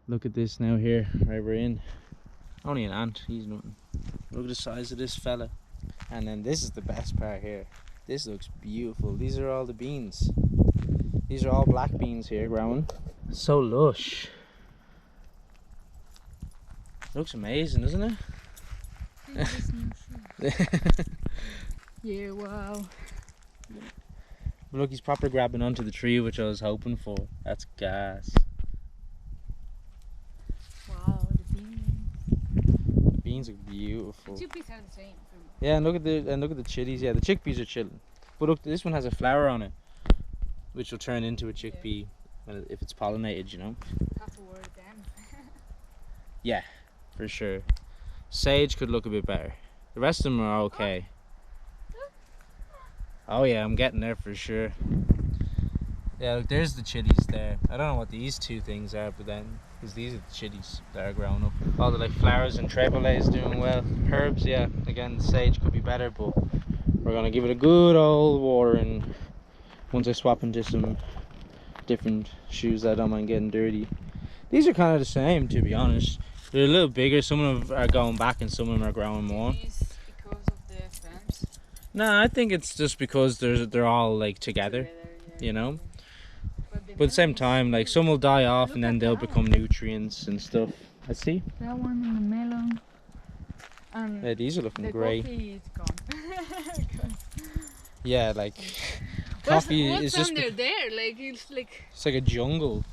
Look at this now here, right we're in. Only an ant, he's nothing. Look at the size of this fella. And then this is the best part here. This looks beautiful. These are all the beans. These are all black beans here growing. So lush. Looks amazing, doesn't it? Yeah, wow. But look, he's proper grabbing onto the tree, which I was hoping for. That's gas. Wow, the beans. The beans are beautiful. Chickpeas are the same. Yeah, and look at the chilies. Yeah, the chickpeas are chilling. But look, this one has a flower on it, which will turn into a chickpea if it's pollinated, you know. Have to worry then. Yeah, for sure. Sage could look a bit better. The rest of them are okay. Oh yeah, I'm getting there for sure. Yeah, look, there's the chilies there. I don't know what these two things are, but then, because these are the chilies that are growing up. All the like flowers and treboles doing well. Herbs, yeah, again, sage could be better, but we're gonna give it a good old watering once I swap into some different shoes that I don't mind getting dirty. These are kind of the same, to be honest. They're a little bigger. Some of them are going back and some of them are growing more. Is because of the fence? No, I think it's just because they're all like together, Yeah. you know. But But at the same time, like some will die off and then they'll become nutrients and stuff. Let's see. That one and the melon. And Yeah, these are looking the great. coffee is gone. Yeah, like coffee is what's just under there? Like it's like a jungle.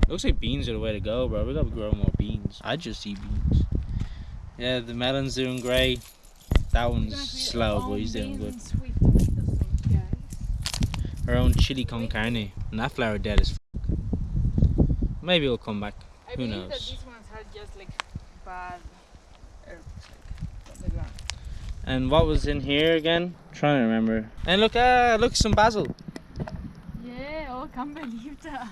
Looks like beans are the way to go, bro. We gotta grow more beans. I just eat beans. Yeah, the melon's doing great. That one's slow, but he's doing good. Sweet tomato sauce, guys. Our own chili con carne, and that flower dead as fuck. Maybe it'll come back. I Who believe knows? that these ones are just like bad herbs from the ground. And what was in here again? Trying to remember. And look, some basil. Yeah, oh, I can't believe that.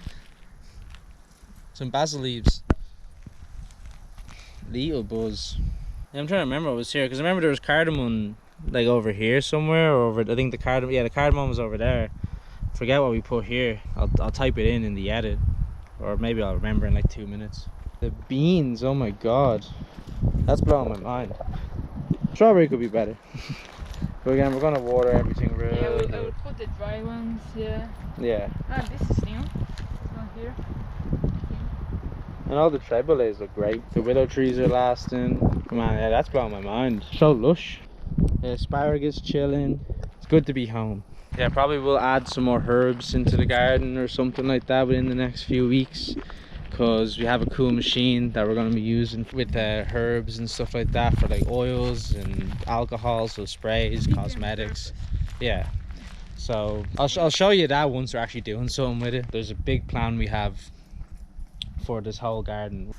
Some basil leaves. Little buzz. Yeah, I'm trying to remember what was here, because I remember there was cardamom like over here somewhere, or over, I think the cardamom was over there. Forget what we put here. I'll type it in the edit, or maybe I'll remember in like 2 minutes. The beans, oh my god, that's blowing my mind. Strawberry could be better. But again, we're gonna water everything real Yeah, I good. will put the dry ones, yeah. Yeah. Ah, this is new. This one here. And all the treboles look great. The willow trees are lasting. Man, yeah, that's blowing my mind. So lush. The asparagus chilling. It's good to be home. Yeah, probably we'll add some more herbs into the garden or something like that within the next few weeks, because we have a cool machine that we're going to be using with herbs and stuff like that for like oils and alcohol, so sprays, cosmetics. Yeah. So I'll show you that once we're actually doing something with it. There's a big plan we have for this whole garden.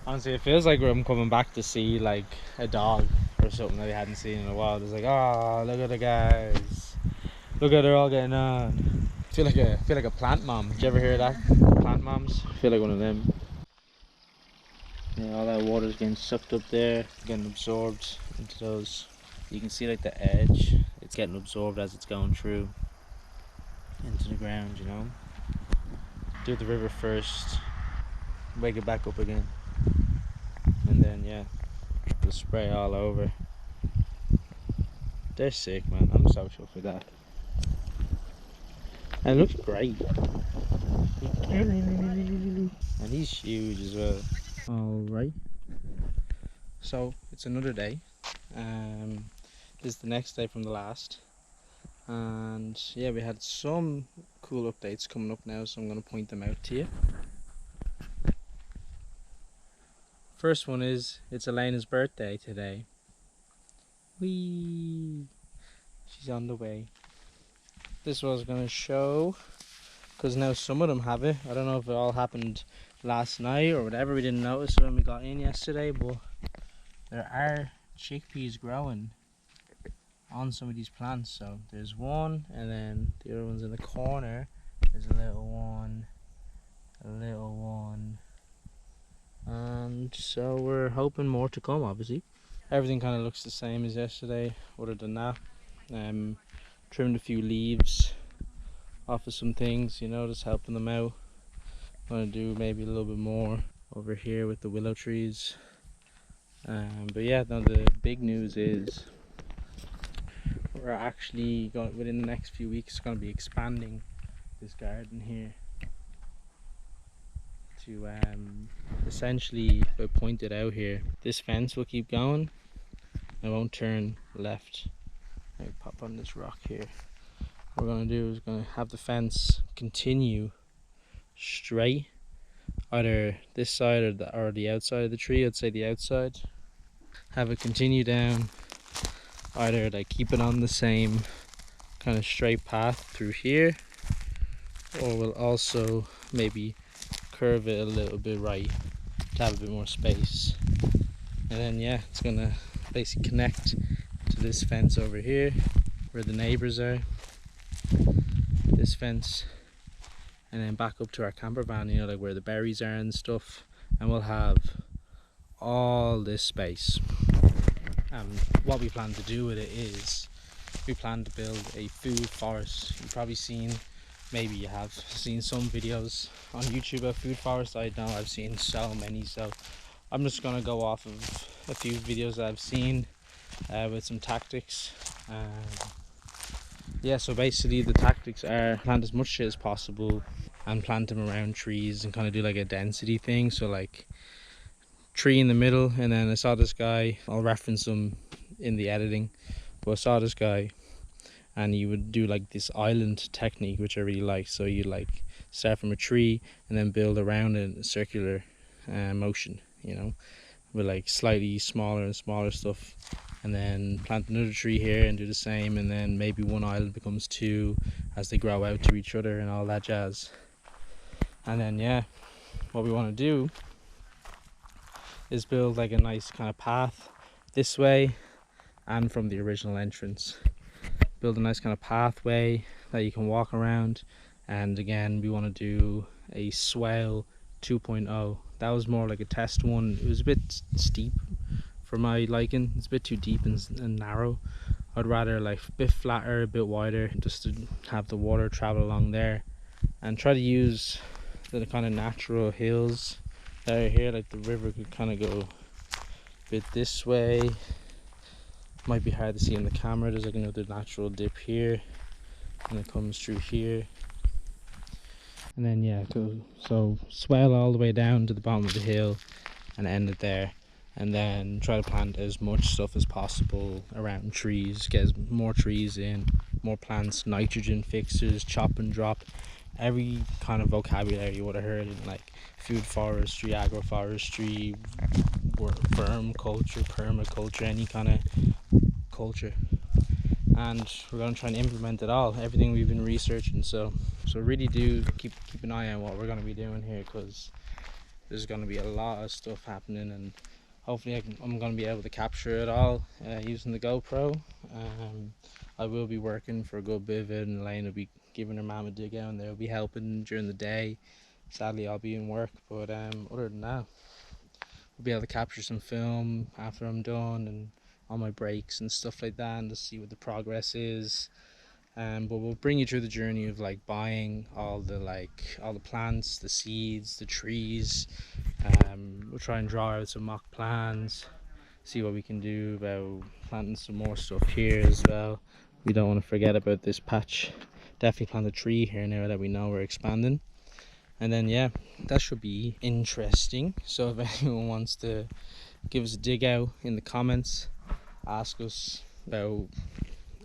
Honestly, it feels like I'm coming back to see like a dog or something that we hadn't seen in a while. It's like, oh, look at the guys, look at they're all getting on. I feel like a plant mom. Did you ever hear that? Plant moms? I feel like one of them. Yeah, all that water's getting sucked up there, getting absorbed into those. You can see like the edge. It's getting absorbed as it's going through into the ground, you know. Do the river first, wake it back up again, and then yeah, we'll spray all over. They're sick, man. I'm so sure for that. And it looks great. And he's huge as well. Alright. So it's another day. This is the next day from the last. And yeah, we had some cool updates coming up now, so I'm going to point them out to you. First one is, it's Elena's birthday today. Whee! She's on the way. This was going to show, because now some of them have it. I don't know if it all happened last night or whatever, we didn't notice when we got in yesterday, but there are chickpeas growing on some of these plants. So there's one, and then the other one's in the corner. There's a little one, and so we're hoping more to come. Obviously everything kind of looks the same as yesterday, other than that. Trimmed a few leaves, off of some things, you know, just helping them out. I'm gonna do maybe a little bit more over here with the willow trees. But yeah, no, the big news is we're actually going, within the next few weeks, going to be expanding this garden here to essentially, if I point it out here, this fence will keep going. I won't turn left. I pop on this rock here. What we're going to do is going to have the fence continue straight, either this side or the outside of the tree. I'd say the outside. Have it continue down, either like keep it on the same kind of straight path through here, or we'll also maybe curve it a little bit right to have a bit more space. And then yeah, it's gonna basically connect to this fence over here where the neighbors are, this fence, and then back up to our camper van, you know, like where the berries are and stuff, and we'll have all this space. What we plan to do with it is we plan to build a food forest. You've probably seen, maybe you have seen some videos on YouTube of food forest. I know I've seen so many, so I'm just gonna go off of a few videos that I've seen with some tactics. Yeah, so basically the tactics are plant as much shit as possible and plant them around trees and kind of do like a density thing. So like tree in the middle, and then I saw this guy, I'll reference him in the editing, but I saw this guy and you would do like this island technique, which I really like. So you like start from a tree and then build around it in a circular motion, you know, with like slightly smaller and smaller stuff, and then plant another tree here and do the same, and then maybe one island becomes two as they grow out to each other and all that jazz. And then yeah, what we want to do is build like a nice kind of path this way and from the original entrance. Build a nice kind of pathway that you can walk around. And again, we want to do a swale 2.0. That was more like a test one. It was a bit steep for my liking. It's a bit too deep and narrow. I'd rather like a bit flatter, a bit wider, just to have the water travel along there, and try to use the kind of natural hills that are here. Like the river could kind of go a bit this way. Might be hard to see in the camera. There's like another natural dip here, and it comes through here, and then yeah, so swell all the way down to the bottom of the hill and end it there. And then try to plant as much stuff as possible around trees, get as more trees in, more plants, nitrogen fixers, chop and drop, every kind of vocabulary you would have heard in like food forestry, agroforestry, verm culture, permaculture, any kind of culture. And we're going to try and implement it all, everything we've been researching. So really do keep an eye on what we're going to be doing here, because there's going to be a lot of stuff happening, and hopefully I'm going to be able to capture it all using the GoPro. I will be working for a good bit of it, and Elaine will be giving her mum a dig out, and they'll be helping during the day. Sadly, I'll be in work, but other than that, we'll be able to capture some film after I'm done and on my breaks and stuff like that, and to see what the progress is. But we'll bring you through the journey of like buying all the plants, the seeds, the trees. We'll try and draw out some mock plans, see what we can do about planting some more stuff here as well. We don't want to forget about this patch. Definitely plant a tree here now that we know we're expanding. And then yeah, that should be interesting. So if anyone wants to give us a dig out in the comments, ask us about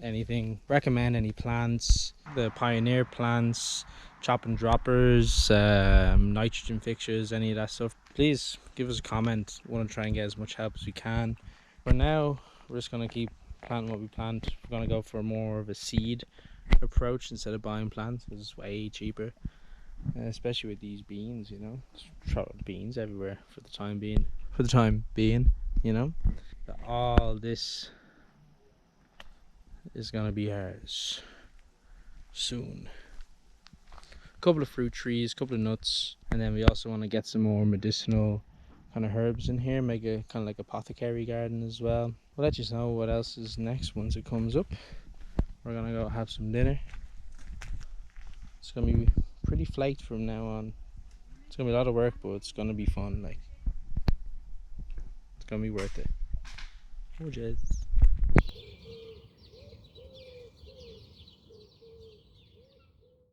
anything, recommend any plants, the pioneer plants, chop and droppers, nitrogen fixtures, any of that stuff, please give us a comment. We want to try and get as much help as we can. For now, we're just going to keep planting what we plant. We're going to go for more of a seed approach instead of buying plants, because it's way cheaper, especially with these beans, you know. Just throw beans everywhere for the time being, you know. All this is gonna be ours soon. A couple of fruit trees, a couple of nuts, and then we also want to get some more medicinal kind of herbs in here, make a kind of like apothecary garden as well. We'll let you know what else is next once it comes up. We're gonna go have some dinner. It's gonna be pretty flaked from now on. It's gonna be a lot of work, but it's gonna be fun. Like, it's gonna be worth it. Oh, jeez.